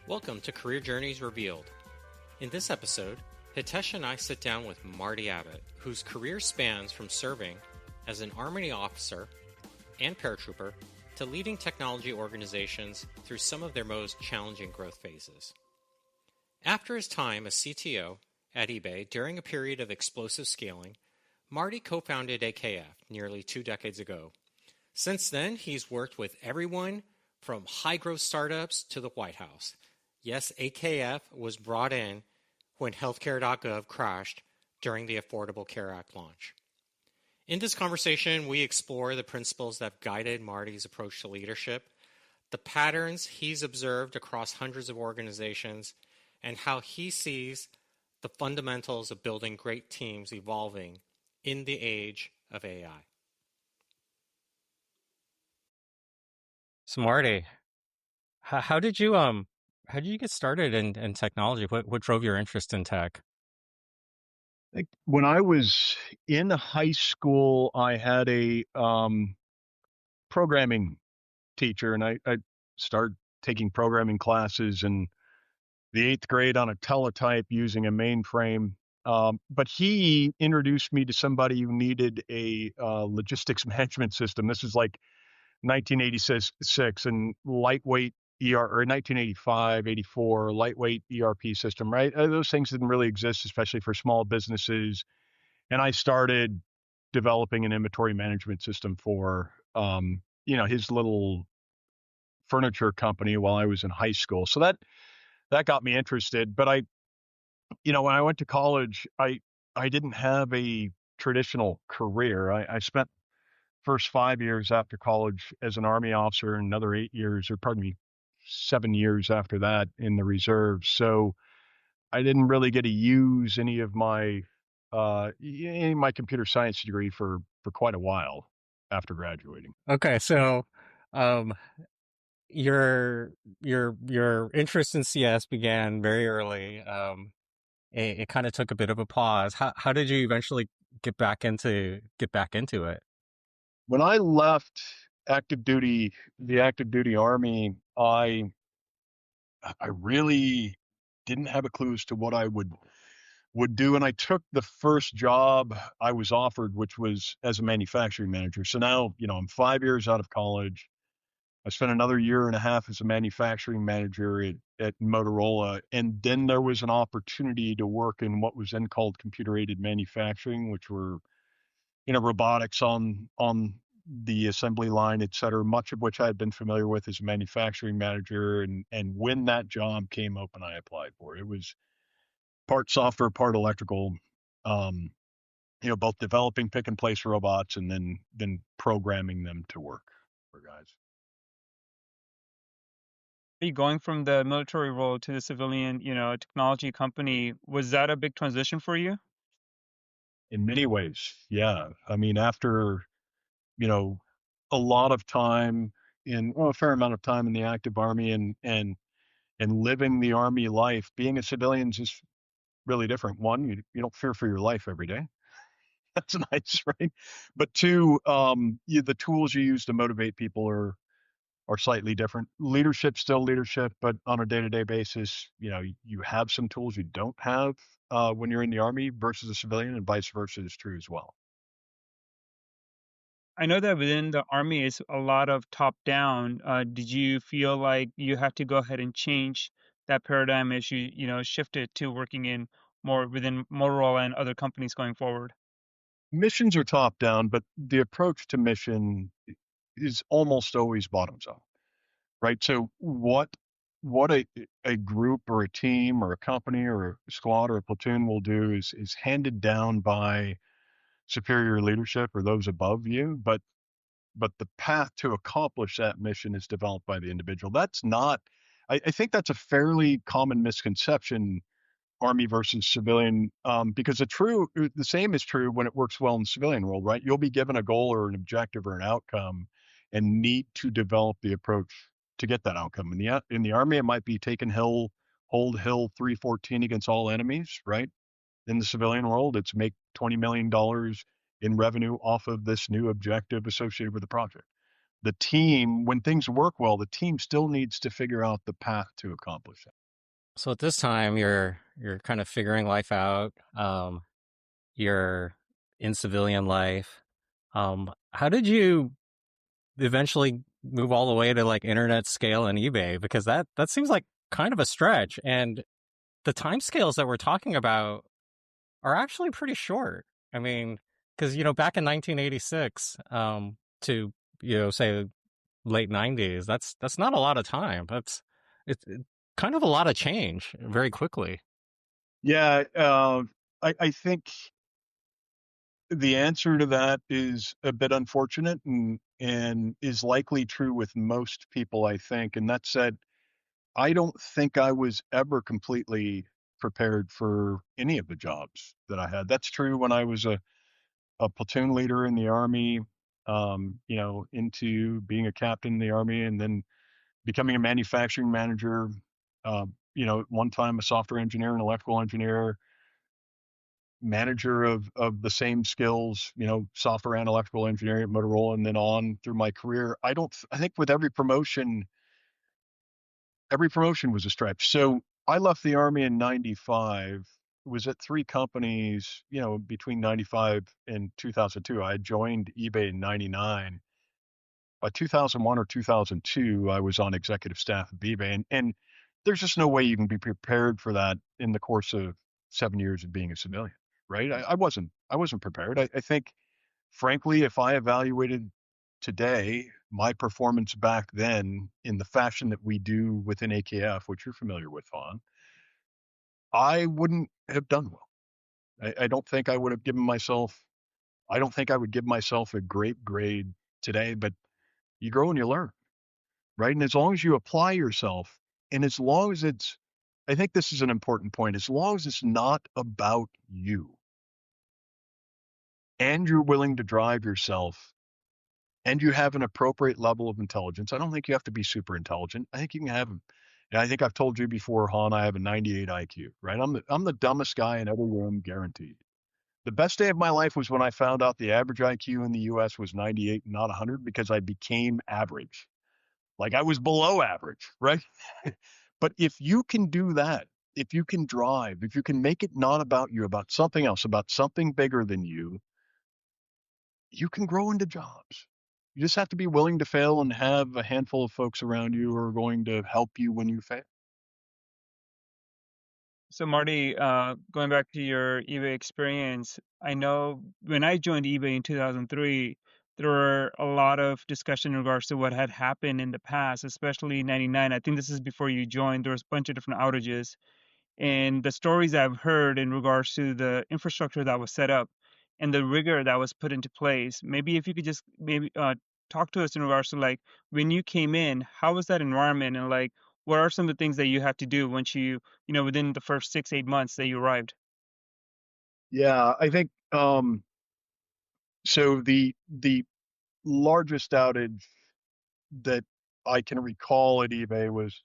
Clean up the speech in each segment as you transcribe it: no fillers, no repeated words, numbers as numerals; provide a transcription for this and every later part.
Welcome to Career Journeys Revealed. In this episode, Hitesh and I sit down with Marty Abbott, whose career spans from serving as an Army officer and paratrooper to leading technology organizations through some of their most challenging growth phases. After his time as CTO at eBay during a period of explosive scaling, Marty co-founded AKF nearly 2 decades ago. Since then, he's worked with everyone from high-growth startups to the White House. Yes, AKF was brought in when healthcare.gov crashed during the Affordable Care Act launch. In this conversation, we explore the principles that have guided Marty's approach to leadership, the patterns he's observed across hundreds of organizations, and how he sees the fundamentals of building great teams evolving in the age of AI. So Marty, how did you get started in technology? What drove your interest in tech? When I was in high school, I had a programming teacher, and I started taking programming classes in the 8th grade on a teletype using a mainframe. But he introduced me to somebody who needed a logistics management system. This is like 1986 and lightweight or 1985, 84, lightweight ERP system, right? Those things didn't really exist, especially for small businesses. And I started developing an inventory management system for, his little furniture company while I was in high school. So that got me interested. But when I went to college, I didn't have a traditional career. I spent first 5 years after college as an Army officer, and another 8 years, or pardon me, 7 years after that in the reserves. So I didn't really get to use any of my computer science degree for quite a while after graduating. Okay, so um, your interest in CS began very early. It kind of took a bit of a pause. How did you eventually get back into it? When I left the active duty Army, I really didn't have a clue as to what I would do. And I took the first job I was offered, which was as a manufacturing manager. So now, I'm 5 years out of college. I spent another year and a half as a manufacturing manager at Motorola. And then there was an opportunity to work in what was then called computer-aided manufacturing, which were, robotics on the assembly line, et cetera, much of which I had been familiar with as a manufacturing manager. And when that job came open, I applied for it. It was part software, part electrical, both developing pick and place robots and then programming them to work for guys. Going from the military role to the civilian, technology company, was that a big transition for you? In many ways, yeah. I mean, after, a lot of time a fair amount of time in the active Army and living the Army life, being a civilian is really different. One, you don't fear for your life every day. That's nice, right? But two, the tools you use to motivate people are slightly different. Leadership's still leadership, but on a day-to-day basis, you have some tools you don't have when you're in the Army versus a civilian, and vice versa is true as well. I know that within the Army is a lot of top down. Did you feel like you had to go ahead and change that paradigm as you shifted to working in more within Motorola and other companies going forward? Missions are top down, but the approach to mission is almost always bottoms up, right? So what a group or a team or a company or a squad or a platoon will do is handed down by superior leadership or those above you, but the path to accomplish that mission is developed by the individual. That's not, I think that's a fairly common misconception, Army versus civilian, because the same is true when it works well in the civilian world, right? You'll be given a goal or an objective or an outcome and need to develop the approach to get that outcome. In the Army, it might be hold Hill 314 against all enemies, right? In the civilian world, it's make $20 million in revenue off of this new objective associated with the project. the team, when things work well, the team still needs to figure out the path to accomplish it. So at this time, you're kind of figuring life out. You're in civilian life. How did you eventually move all the way to like internet scale and eBay? Because that seems like kind of a stretch, and the time scales that we're talking about are actually pretty short. I mean, because back in 1986 to say late 90s, that's not a lot of time. It's kind of a lot of change very quickly. Yeah, I think the answer to that is a bit unfortunate and is likely true with most people, I think. And that said, I don't think I was ever completely prepared for any of the jobs that I had. That's true when I was a platoon leader in the Army, into being a captain in the Army and then becoming a manufacturing manager, one time a software engineer, an electrical engineer, manager of the same skills, software and electrical engineering at Motorola, and then on through my career. I think with every promotion was a stretch. So I left the Army in 95, was at three companies, between 95 and 2002. I joined eBay in 99. By 2001 or 2002, I was on executive staff of eBay. And there's just no way you can be prepared for that in the course of 7 years of being a civilian, right? I wasn't prepared. I think, frankly, if I evaluated today my performance back then in the fashion that we do within AKF, which you're familiar with, Han, I wouldn't have done well. I don't think I would have given myself, I don't think I would give myself a great grade today, but you grow and you learn, right? And as long as you apply yourself, and as long as I think this is an important point, as long as it's not about you and you're willing to drive yourself and you have an appropriate level of intelligence. I don't think you have to be super intelligent. I think you can have, and I think I've told you before, Han, I have a 98 IQ, right? I'm the dumbest guy in every room, guaranteed. The best day of my life was when I found out the average IQ in the US was 98 and not 100 because I became average. Like I was below average, right? But if you can do that, if you can drive, if you can make it not about you, about something else, about something bigger than you can grow into jobs. You just have to be willing to fail and have a handful of folks around you who are going to help you when you fail. So Marty, going back to your eBay experience, I know when I joined eBay in 2003, there were a lot of discussion in regards to what had happened in the past, especially in 99. I think this is before you joined. There was a bunch of different outages. And the stories I've heard in regards to the infrastructure that was set up and the rigor that was put into place, maybe if you could just maybe talk to us in regards to like when you came in, how was that environment and like what are some of the things that you had to do once within the first 6, 8 months that you arrived? Yeah, I think so. The largest outage that I can recall at eBay was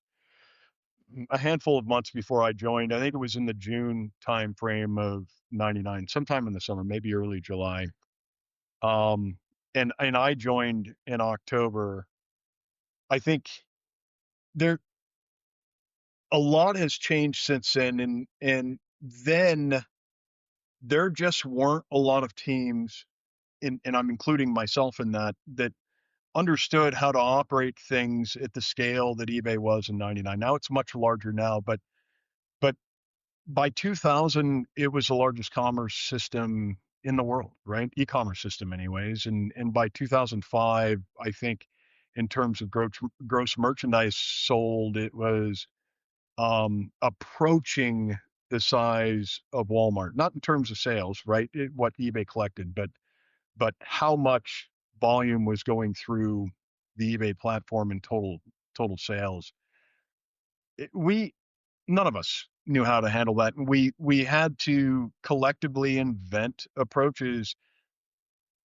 a handful of months before I joined. I think it was in the June timeframe of 99, sometime in the summer, maybe early July. Um, and I joined in October. I think there a lot has changed since then, and then there just weren't a lot of teams, and I'm including myself in that understood how to operate things at the scale that eBay was in 99. Now it's much larger now, but by 2000, it was the largest commerce system in the world, right? E-commerce system anyways. And by 2005, I think in terms of gross merchandise sold, it was approaching the size of Walmart, not in terms of sales, right? What eBay collected, but how much volume was going through the eBay platform in total sales. We none of us knew how to handle that. And we had to collectively invent approaches,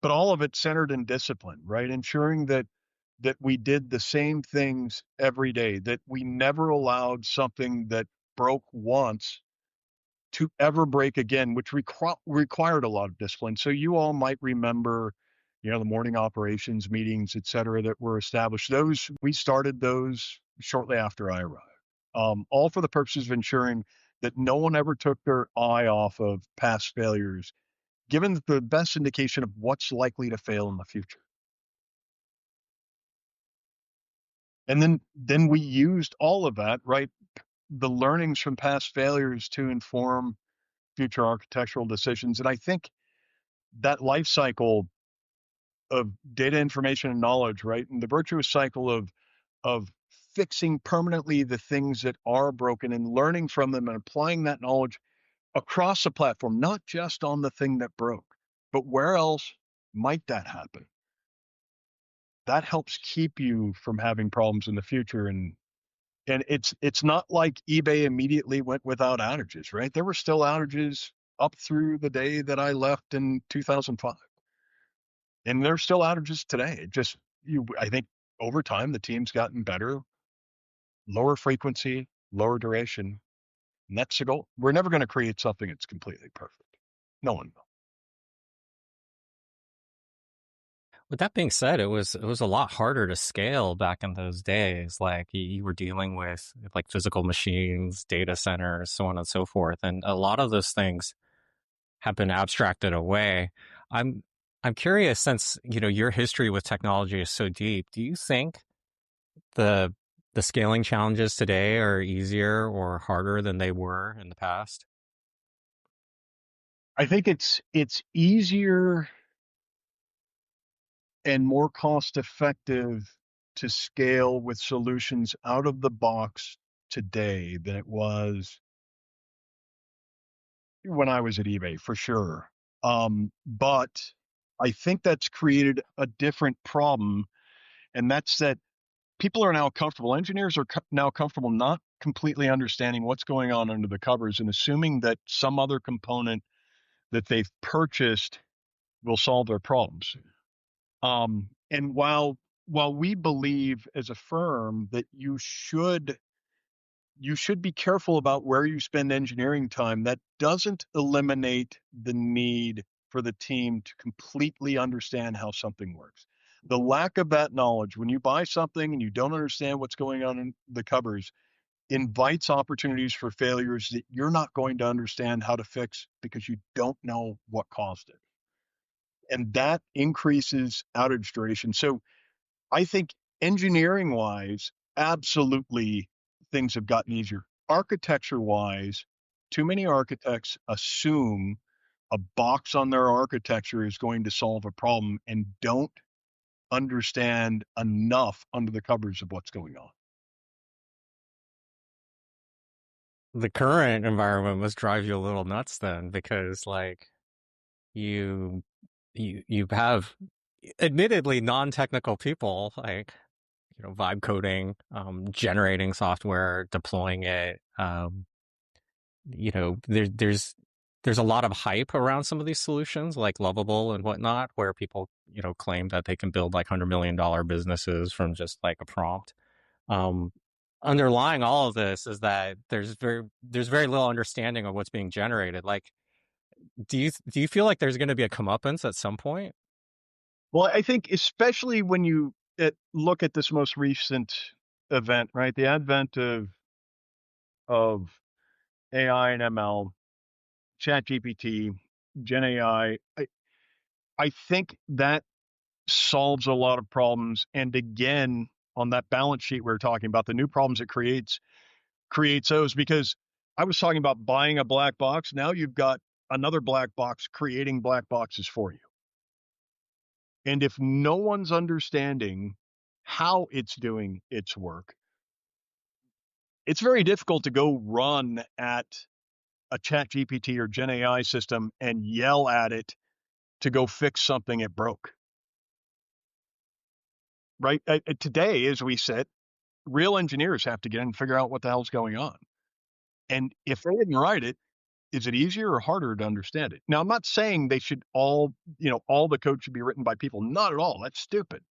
but all of it centered in discipline, right? Ensuring that we did the same things every day, that we never allowed something that broke once to ever break again, which required a lot of discipline. So you all might remember the morning operations meetings, et cetera, that were established. We started those shortly after I arrived, all for the purposes of ensuring that no one ever took their eye off of past failures, given the best indication of what's likely to fail in the future. And then we used all of that, right? The learnings from past failures to inform future architectural decisions. And I think that life cycle of data, information, and knowledge, right? And the virtuous cycle of fixing permanently the things that are broken and learning from them and applying that knowledge across the platform, not just on the thing that broke, but where else might that happen? That helps keep you from having problems in the future. And it's not like eBay immediately went without outages, right? There were still outages up through the day that I left in 2005. And there's still outages today. I think over time, the team's gotten better, lower frequency, lower duration. And that's the goal. We're never going to create something that's completely perfect. No one will. With that being said, it was a lot harder to scale back in those days. Like you were dealing with like physical machines, data centers, so on and so forth, and a lot of those things have been abstracted away. I'm I'm curious, since your history with technology is so deep. Do you think the the scaling challenges today are easier or harder than they were in the past? I think it's easier and more cost effective to scale with solutions out of the box today than it was when I was at eBay, for sure. But I think that's created a different problem, and that's that people are now comfortable. Engineers are now comfortable not completely understanding what's going on under the covers and assuming that some other component that they've purchased will solve their problems. And while we believe as a firm that you should be careful about where you spend engineering time, that doesn't eliminate the need for the team to completely understand how something works. The lack of that knowledge, when you buy something and you don't understand what's going on in the covers, invites opportunities for failures that you're not going to understand how to fix because you don't know what caused it. And that increases outage duration. So I think engineering wise, absolutely things have gotten easier. Architecture wise, too many architects assume a box on their architecture is going to solve a problem and don't understand enough under the covers of what's going on. The current environment must drive you a little nuts then, because like you you have admittedly non-technical people, like vibe coding, generating software, deploying it. You know, there's a lot of hype around some of these solutions, like Lovable and whatnot, where people claim that they can build like $100 million businesses from just like a prompt. Um, Underlying all of this is that there's very little understanding of what's being generated. Like, do you feel like there's going to be a comeuppance at some point? Well, I think especially when you look at this most recent event, right? The advent of AI and ML, ChatGPT, Gen AI. I think that solves a lot of problems. And again, on that balance sheet we were talking about, the new problems it creates those, because I was talking about buying a black box. Now you've got another black box creating black boxes for you. And if no one's understanding how it's doing its work, it's very difficult to go run at a chat GPT or Gen AI system and yell at it to go fix something it broke. Right? Today, as we sit, real engineers have to get in and figure out what the hell's going on. And if they didn't write it, is it easier or harder to understand it? Now, I'm not saying they should all the code should be written by people. Not at all. That's stupid.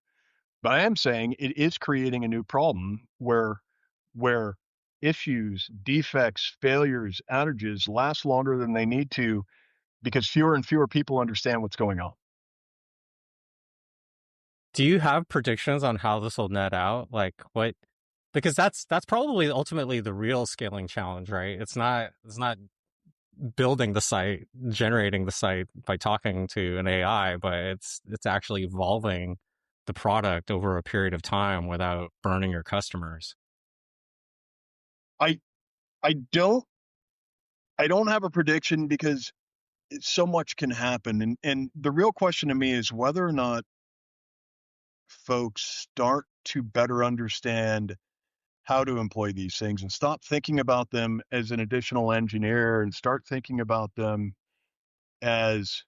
But I am saying it is creating a new problem where issues, defects, failures, outages last longer than they need to because fewer and fewer people understand what's going on. Do you have predictions on how this will net out? Like what? Because that's probably ultimately the real scaling challenge, right? It's not building the site, generating the site by talking to an AI, but it's actually evolving the product over a period of time without burning your customers. I I don't I don't have a prediction because so much can happen, and the real question to me is whether or not folks start to better understand how to employ these things and stop thinking about them as an additional engineer and start thinking about them as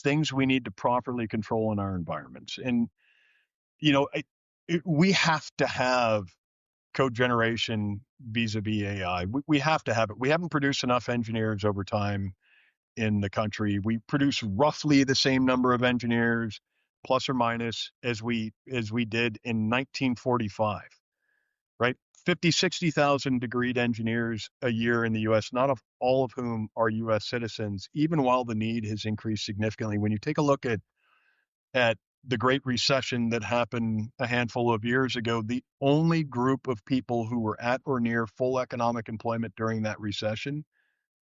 things we need to properly control in our environments. And you know, we have to have code generation vis-a-vis AI. We have to have it. We haven't produced enough engineers over time in the country. We produce roughly the same number of engineers, plus or minus, as we did in 1945, right? 50, 60,000 degreed engineers a year in the US, not of all of whom are US citizens, even while the need has increased significantly. When you take a look at the Great Recession that happened a handful of years ago, the only group of people who were at or near full economic employment during that recession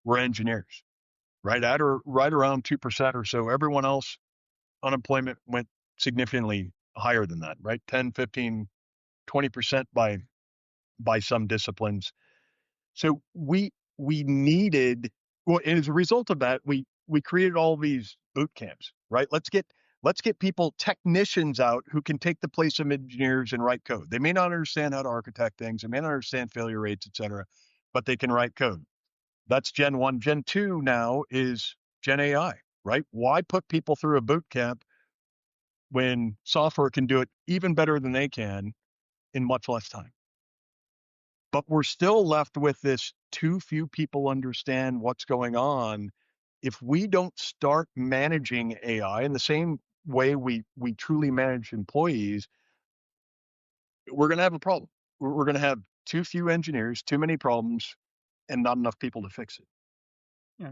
were engineers, right around 2% or so. Everyone else, unemployment went significantly higher than that, right? 10, 15, 20% by some disciplines. So we needed, well, and as a result of that, we created all these boot camps, right? Let's get people, technicians out who can take the place of engineers and write code. They may not understand how to architect things, they may not understand failure rates, et cetera, but they can write code. That's Gen 1. Gen 2 now is Gen AI, right? Why put people through a boot camp when software can do it even better than they can in much less time? But we're still left with this too few people understand what's going on. If we don't start managing AI in the same way we truly manage employees, we're going to have a problem. We're going to have too few engineers, too many problems, and not enough people to fix it. Yeah,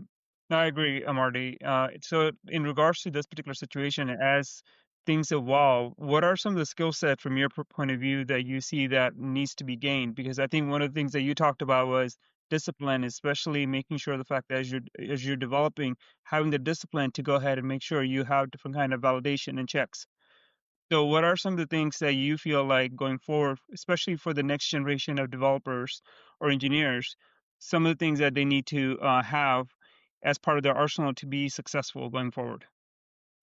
no, I agree, Marty. So, in regards to this particular situation, as things evolve, what are some of the skill set from your point of view that you see that needs to be gained? Because I think one of the things that you talked about was discipline, especially making sure the fact that as you're developing, having the discipline to go ahead and make sure you have different kind of validation and checks. So, what are some of the things that you feel like going forward, especially for the next generation of developers or engineers, some of the things that they need to have as part of their arsenal to be successful going forward?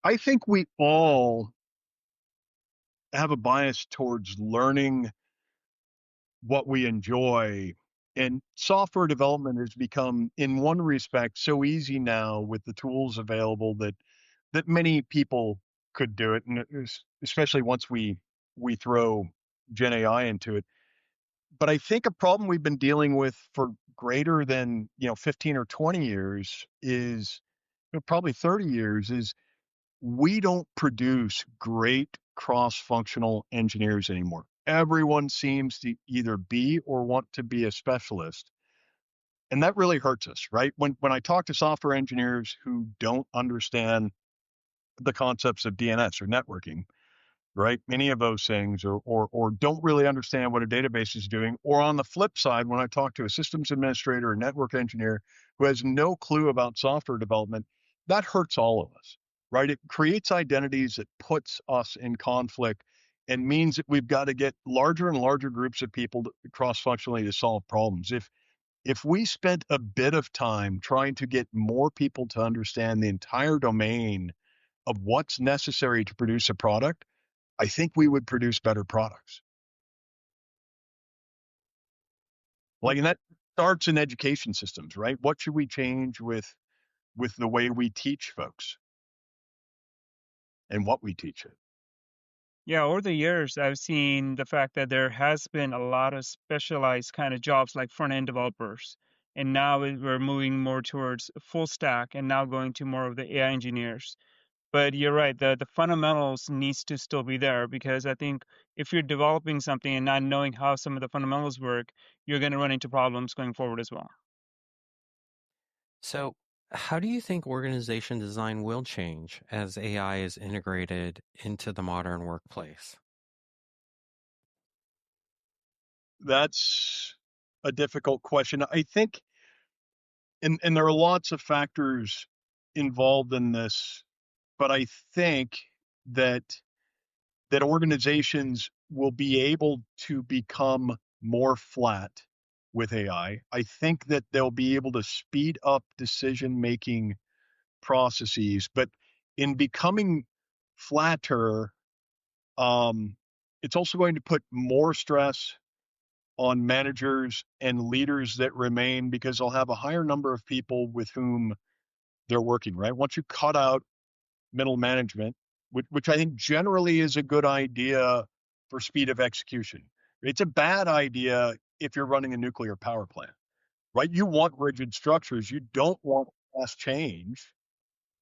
I think we all have a bias towards learning what we enjoy. And software development has become, in one respect, so easy now with the tools available that many people could do it, and especially once we throw Gen AI into it. But I think a problem we've been dealing with for greater than 15 or 20 years is, probably 30 years, is we don't produce great cross-functional engineers anymore. Everyone seems to either be or want to be a specialist. And that really hurts us, right? When I talk to software engineers who don't understand the concepts of DNS or networking, right? Any of those things, or don't really understand what a database is doing. Or on the flip side, when I talk to a systems administrator or network engineer who has no clue about software development, that hurts all of us, right? It creates identities that puts us in conflict and means that we've got to get larger and larger groups of people cross-functionally to solve problems. If we spent a bit of time trying to get more people to understand the entire domain of what's necessary to produce a product, I think we would produce better products. Like, and that starts in education systems, right? What should we change with the way we teach folks and what we teach it? Yeah, over the years, I've seen the fact that there has been a lot of specialized kind of jobs like front end developers. And now we're moving more towards full stack and now going to more of the AI engineers. But you're right, the fundamentals needs to still be there because I think if you're developing something and not knowing how some of the fundamentals work, you're going to run into problems going forward as well. So How do you think organization design will change as AI is integrated into the modern workplace? That's a difficult question. I think, and there are lots of factors involved in this, but I think that organizations will be able to become more flat with AI. I think that they'll be able to speed up decision making processes, but in becoming flatter, um, it's also going to put more stress on managers and leaders that remain because they'll have a higher number of people with whom they're working, right? Once you cut out middle management, which I think generally is a good idea for speed of execution. It's a bad idea if you're running a nuclear power plant, right? You want rigid structures. You don't want fast change,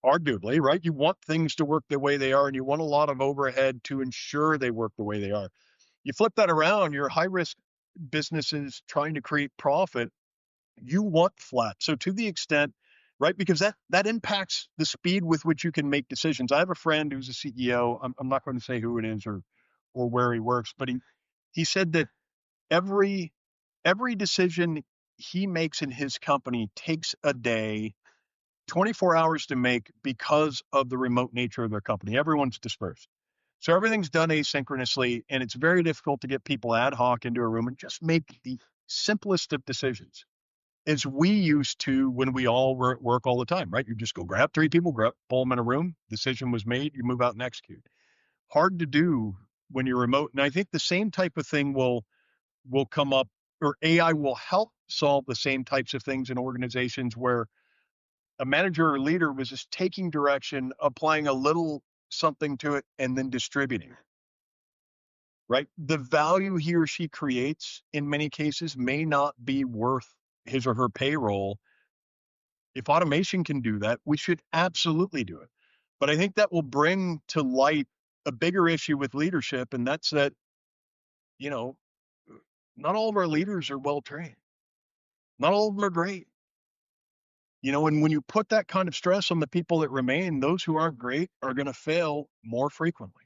arguably, right? You want things to work the way they are, and you want a lot of overhead to ensure they work the way they are. You flip that around, your high risk businesses trying to create profit, you want flat. So to the extent, right, because that impacts the speed with which you can make decisions. I have a friend who's a CEO. I'm not going to say who it is or where he works, but he said that every decision he makes in his company takes a day, 24 hours to make because of the remote nature of their company. Everyone's dispersed. So everything's done asynchronously, and it's very difficult to get people ad hoc into a room and just make the simplest of decisions as we used to when we all were at work all the time, right? You just go grab three people, pull them in a room, decision was made, you move out and execute. Hard to do when you're remote. And I think the same type of thing will come up, or AI will help solve the same types of things in organizations where a manager or leader was just taking direction, applying a little something to it, and then distributing. Right? The value he or she creates in many cases may not be worth his or her payroll. If automation can do that, we should absolutely do it. But I think that will bring to light a bigger issue with leadership, and that's that, you know, not all of our leaders are well trained. Not all of them are great. And when you put that kind of stress on the people that remain, those who aren't great are going to fail more frequently.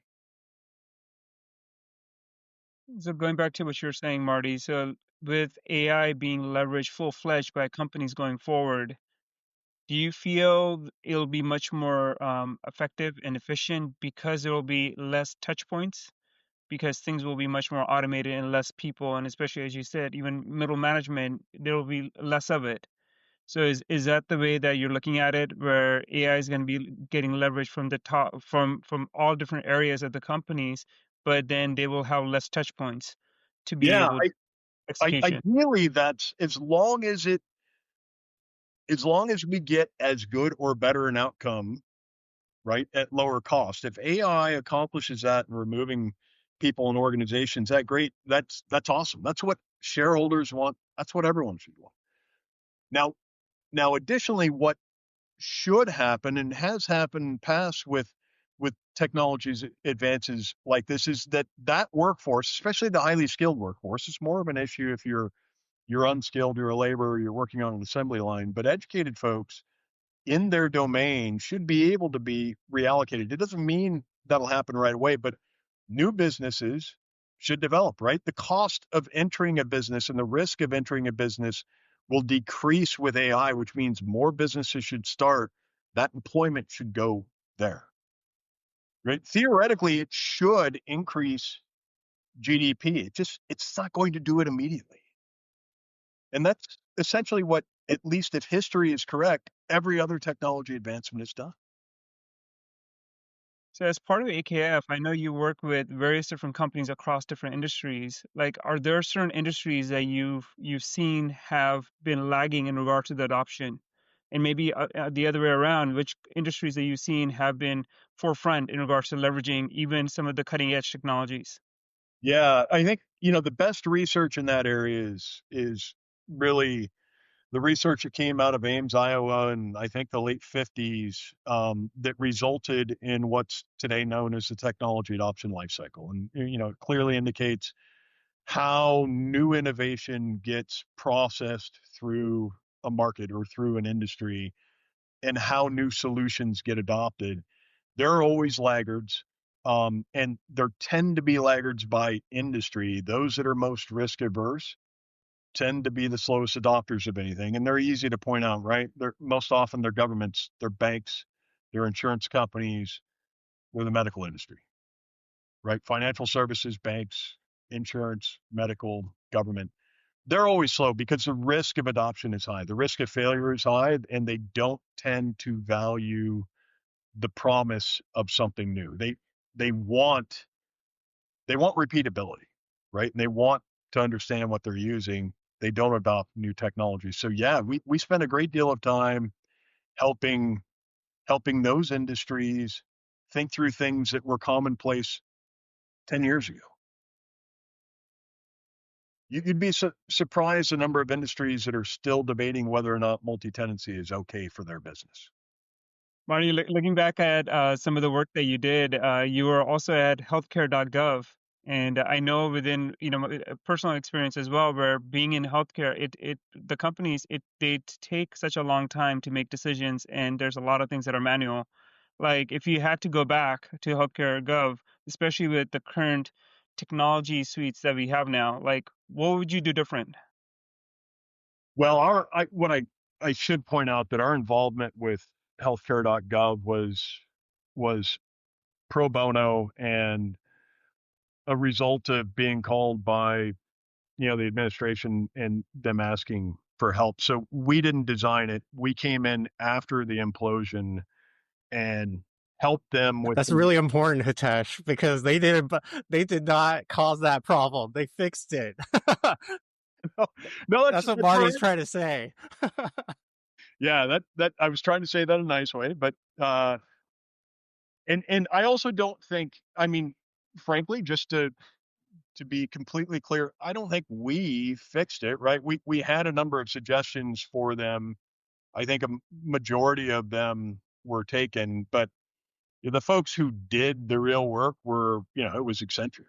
So going back to what you're saying, Marty, so with AI being leveraged full-fledged by companies going forward, do you feel it'll be much more effective and efficient because there will be less touch points? Because things will be much more automated and less people, and especially as you said, even middle management, there will be less of it. So is that the way that you're looking at it, where AI is going to be getting leverage from the top, from all different areas of the companies, but then they will have less touch points to be Yeah, able to execution? ideally that's as long as we get as good or better an outcome, right, at lower cost. If AI accomplishes that in removing people and organizations, that's awesome. That's what shareholders want. That's what everyone should want. Now, additionally, what should happen and has happened in the past with technologies advances like this is that workforce, especially the highly skilled workforce, is more of an issue if you're unskilled, you're a laborer, you're working on an assembly line, but educated folks in their domain should be able to be reallocated. It doesn't mean that'll happen right away, but new businesses should develop, right? The cost of entering a business and the risk of entering a business will decrease with AI, which means more businesses should start. That employment should go there, right? Theoretically, it should increase GDP. It's not going to do it immediately. And that's essentially what, at least if history is correct, every other technology advancement has done. So as part of AKF, I know you work with various different companies across different industries. Like, are there certain industries that you've seen have been lagging in regard to the adoption? And maybe the other way around, which industries that you've seen have been forefront in regards to leveraging even some of the cutting edge technologies? Yeah, I think, the best research in that area is really the research that came out of Ames, Iowa, in I think the late 50s, that resulted in what's today known as the technology adoption lifecycle. And, it clearly indicates how new innovation gets processed through a market or through an industry. and how new solutions get adopted, there are always laggards. And there tend to be laggards by industry. Those that are most risk averse tend to be the slowest adopters of anything. And they're easy to point out, right? They're most often they're governments, they're banks, they're insurance companies, or the medical industry, right? Financial services, banks, insurance, medical, government. They're always slow because the risk of adoption is high. The risk of failure is high, and they don't tend to value the promise of something new. They want repeatability, right? And they want to understand what they're using. They don't adopt new technologies. So yeah, we spend a great deal of time helping those industries think through things that were commonplace 10 years ago. You'd be surprised the number of industries that are still debating whether or not multi-tenancy is okay for their business. Marty, looking back at some of the work that you did, you were also at healthcare.gov. And I know within, my personal experience as well, where being in healthcare, the companies, they take such a long time to make decisions, and there's a lot of things that are manual. Like if you had to go back to healthcare.gov, especially with the current technology suites that we have now, like what would you do different? Well, I should point out that our involvement with healthcare.gov was pro bono and a result of being called by the administration and them asking for help. So we didn't design it. We came in after the implosion and helped them with That's really important, Hitesh, because they did not cause that problem. They fixed it. no, that's what Marty's trying to say. Yeah, that I was trying to say that in a nice way, but and I also don't think, I mean, frankly, just to be completely clear, I don't think we fixed it, right? We had a number of suggestions for them. I think a majority of them were taken, but the folks who did the real work were, it was Accenture.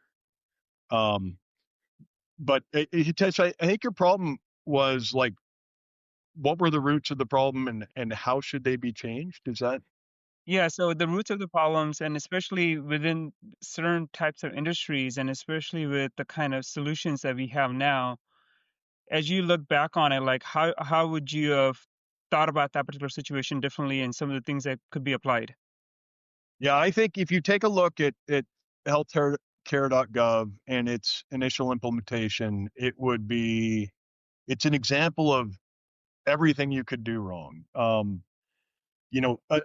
But Hitesh, I think your problem was like, what were the roots of the problem and how should they be changed? Is that? Yeah, so the roots of the problems, and especially within certain types of industries, and especially with the kind of solutions that we have now, as you look back on it, like how would you have thought about that particular situation differently and some of the things that could be applied? Yeah, I think if you take a look at healthcare.gov and its initial implementation, it's an example of everything you could do wrong.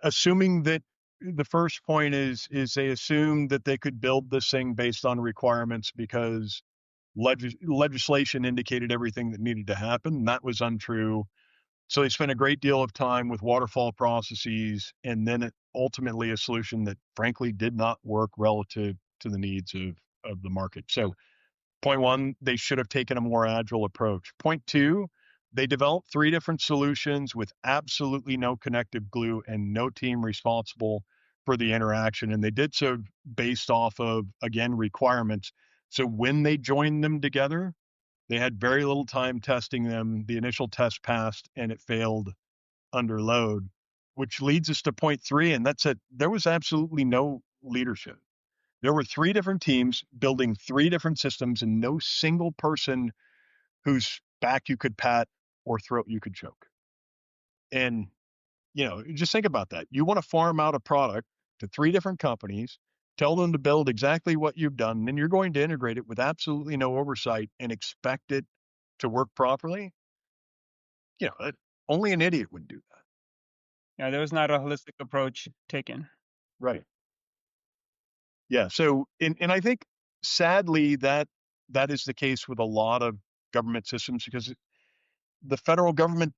Assuming that the first point is they assumed that they could build this thing based on requirements because legislation indicated everything that needed to happen. That was untrue. So they spent a great deal of time with waterfall processes and then ultimately a solution that frankly did not work relative to the needs of the market. So point one, they should have taken a more agile approach. Point two, they developed 3 different solutions with absolutely no connective glue and no team responsible for the interaction. And they did so based off of, again, requirements. So when they joined them together, they had very little time testing them. The initial test passed and it failed under load, which leads us to point 3. And that's it. There was absolutely no leadership. There were 3 different teams building 3 different systems and no single person whose back you could pat or throat you could choke. And, just think about that. You want to farm out a product to 3 different companies, tell them to build exactly what you've done, and then you're going to integrate it with absolutely no oversight and expect it to work properly. Only an idiot would do that. Yeah, there was not a holistic approach taken. Right. Yeah. So, and I think sadly that is the case with a lot of government systems because the federal government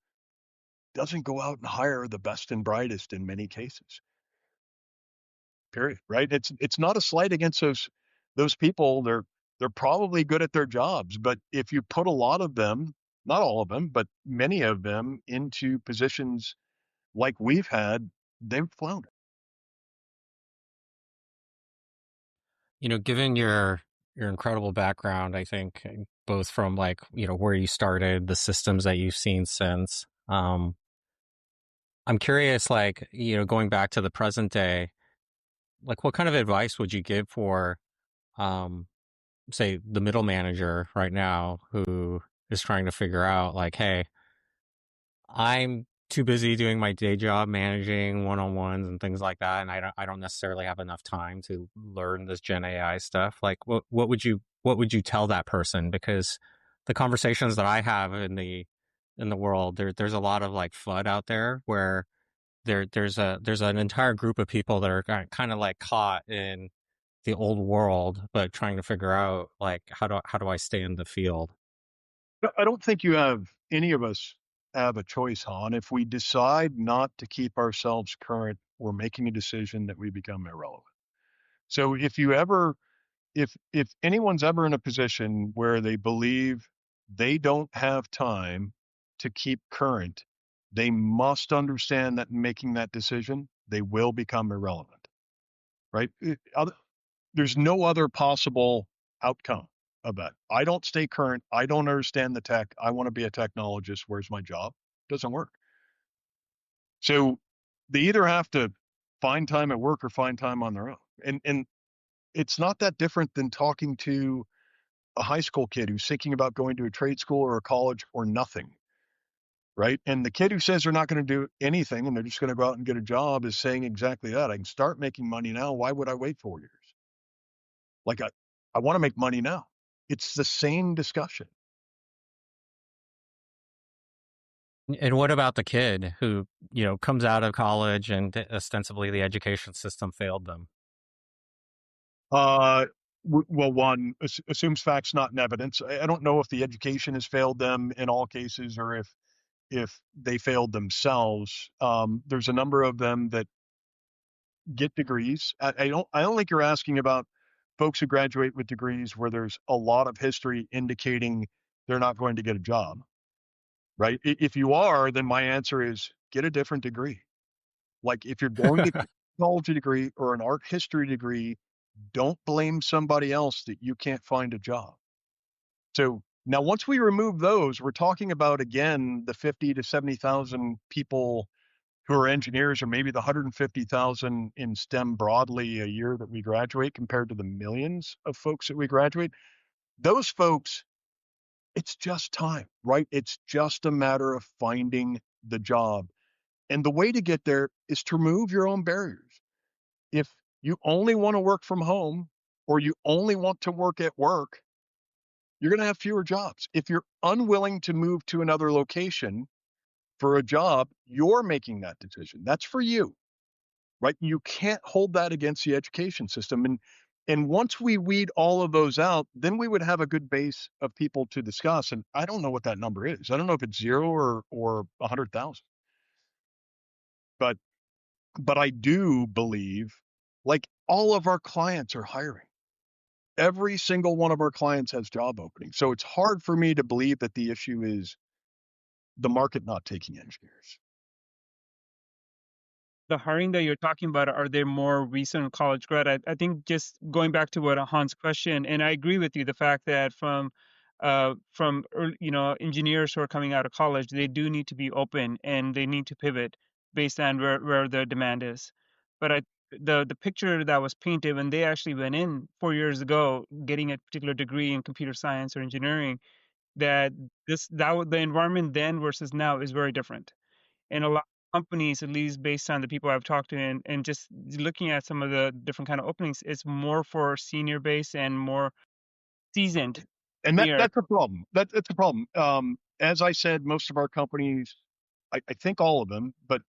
doesn't go out and hire the best and brightest in many cases. Period. Right. It's not a slight against those people. They're probably good at their jobs, but if you put a lot of them, not all of them, but many of them into positions like we've had, they've floundered. Given your incredible background, I think both from like, where you started, the systems that you've seen since, I'm curious, like, going back to the present day, like what kind of advice would you give for, um, say, the middle manager right now who is trying to figure out, like, hey, I'm too busy doing my day job, managing one-on-ones and things like that, and I don't necessarily have enough time to learn this Gen AI stuff. Like, what would you tell that person? Because the conversations that I have in the world, there's a lot of like FUD out there where there's an entire group of people that are kind of like caught in the old world, but trying to figure out like how do I stay in the field? I don't think any of us have a choice, Han. If we decide not to keep ourselves current, we're making a decision that we become irrelevant. So if anyone's ever in a position where they believe they don't have time to keep current, they must understand that in making that decision, they will become irrelevant, right? There's no other possible outcome of that. I don't stay current. I don't understand the tech. I want to be a technologist. Where's my job? Doesn't work. So they either have to find time at work or find time on their own. And it's not that different than talking to a high school kid who's thinking about going to a trade school or a college or nothing, right? And the kid who says they're not going to do anything and they're just going to go out and get a job is saying exactly that. I can start making money now. Why would I wait 4 years? Like I want to make money now. It's the same discussion. And what about the kid who, comes out of college and ostensibly the education system failed them? Uh, well, one assumes facts, not in evidence. I don't know if the education has failed them in all cases or if they failed themselves. There's a number of them that get degrees. I don't think you're asking about folks who graduate with degrees where there's a lot of history indicating they're not going to get a job, right? If you are, then my answer is get a different degree. Like if you're going to get a technology degree or an art history degree, don't blame somebody else that you can't find a job. So now once we remove those, we're talking about again the 50 to 70,000 people who are engineers, or maybe the 150,000 in STEM broadly a year that we graduate compared to the millions of folks that we graduate. Those folks, it's just time, right? It's just a matter of finding the job. And the way to get there is to remove your own barriers. If you only want to work from home or you only want to work at work, you're going to have fewer jobs. If you're unwilling to move to another location for a job, you're making that decision. That's for you, right? You can't hold that against the education system. And once we weed all of those out, then we would have a good base of people to discuss. And I don't know what that number is. I don't know if it's 0 or 100,000. But I do believe like all of our clients are hiring. Every single one of our clients has job openings. So it's hard for me to believe that the issue is the market not taking engineers. The hiring that you're talking about, are they more recent college grad? I think just going back to what Han's question, and I agree with you, the fact that from engineers who are coming out of college, they do need to be open and they need to pivot based on where the demand is. But the picture that was painted when they actually went in 4 years ago, getting a particular degree in computer science or engineering, that the environment then versus now is very different. And a lot of companies, at least based on the people I've talked to and just looking at some of the different kind of openings, it's more for senior base and more seasoned And engineer. that's a problem. That's a problem. As I said, most of our companies, I think all of them, but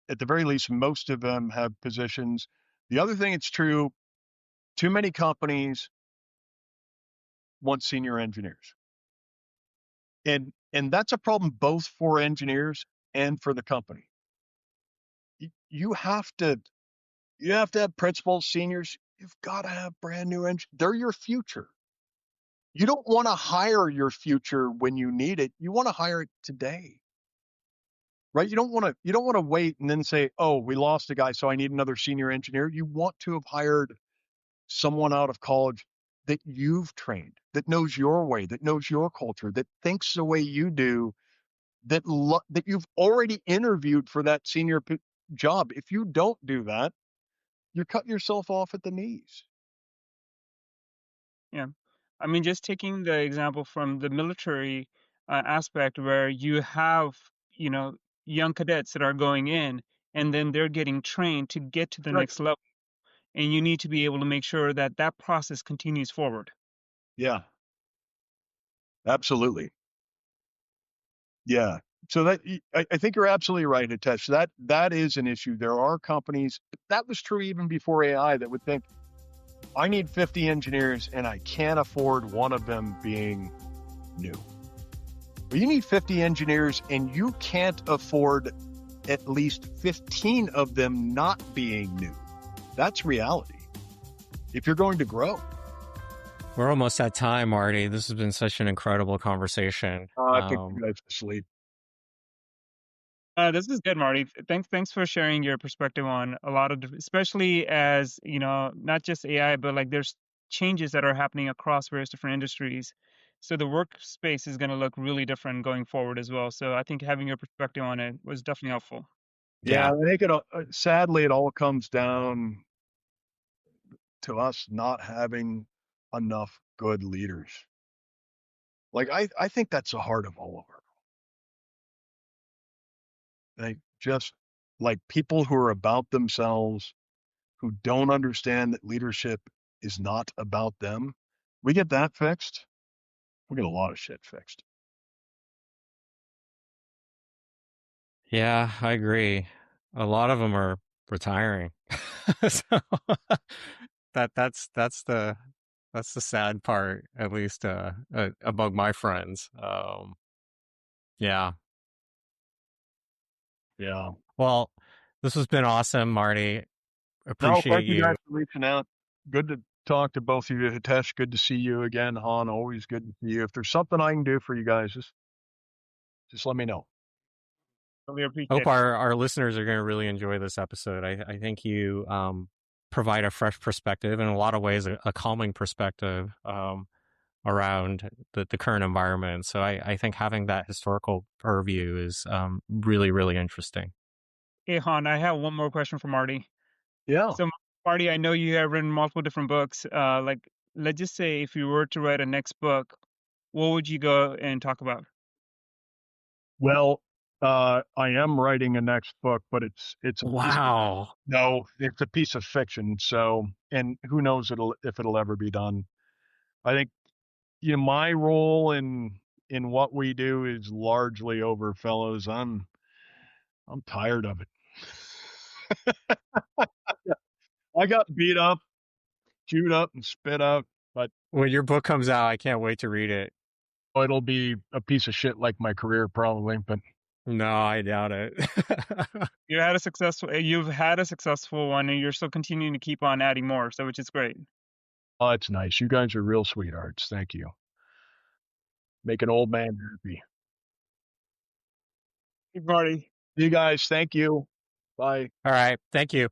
at the very least, most of them have positions. The other thing it's true, too many companies want senior engineers. And that's a problem both for engineers and for the company. You have to have principals, seniors. You've got to have brand new engineers. They're your future. You don't want to hire your future when you need it. You want to hire it today. Right? You don't want to wait and then say, "Oh, we lost a guy, so I need another senior engineer." You want to have hired someone out of college that you've trained, that knows your way, that knows your culture, that thinks the way you do, that that you've already interviewed for that senior job. If you don't do that, you're cutting yourself off at the knees. Yeah. I mean, just taking the example from the military aspect where you have, you know, young cadets that are going in and then they're getting trained to get to the Right. next level. And you need to be able to make sure that that process continues forward. Yeah, absolutely. Yeah. So that I think you're absolutely right, Hitesh. That is an issue. There are companies that was true even before AI that would think, I need 50 engineers and I can't afford one of them being new. But you need 50 engineers and you can't afford at least 15 of them not being new. That's reality. If you're going to grow. We're almost at time, Marty. This has been such an incredible conversation. I think you guys sleep. This is good, Marty. Thanks for sharing your perspective on a lot of, especially as, you know, not just AI, but like there's changes that are happening across various different industries. So the workspace is going to look really different going forward as well. So I think having your perspective on it was definitely helpful. Yeah, I think sadly, it all comes down to us not having enough good leaders. Like, I think that's the heart of all of our. They just like people who are about themselves, who don't understand that leadership is not about them. We get that fixed, we get a lot of shit fixed. Yeah, I agree. A lot of them are retiring. So that's the sad part, at least among my friends. Yeah. Yeah. Well, this has been awesome, Marty. No, Appreciate thank you guys you. for reaching out. Good to talk to both of you. Hitesh, good to see you again. Han, always good to see you. If there's something I can do for you guys, just let me know. Really appreciate Hope it. our listeners are going to really enjoy this episode. I think you provide a fresh perspective, in a lot of ways, a calming perspective around the current environment. So I think having that historical purview is really, really interesting. Hey, Han, I have one more question for Marty. Yeah. So, Marty, I know you have written multiple different books. Like, let's just say if you were to write a next book, what would you go and talk about? Well, I am writing a next book, but it's a piece of, Wow. no, it's a piece of fiction. So, and who knows if it'll ever be done. I think, my role in what we do is largely over, fellows. I'm tired of it. I got beat up, chewed up, and spit out, but When your book comes out, I can't wait to read it. it'll be a piece of shit like my career probably. But No, I doubt it. You've had a successful one, and you're still continuing to keep on adding more. So, which is great. oh, it's nice. You guys are real sweethearts. Thank you. Make an old man happy. Hey, Marty. You guys, thank you. Bye. All right. Thank you.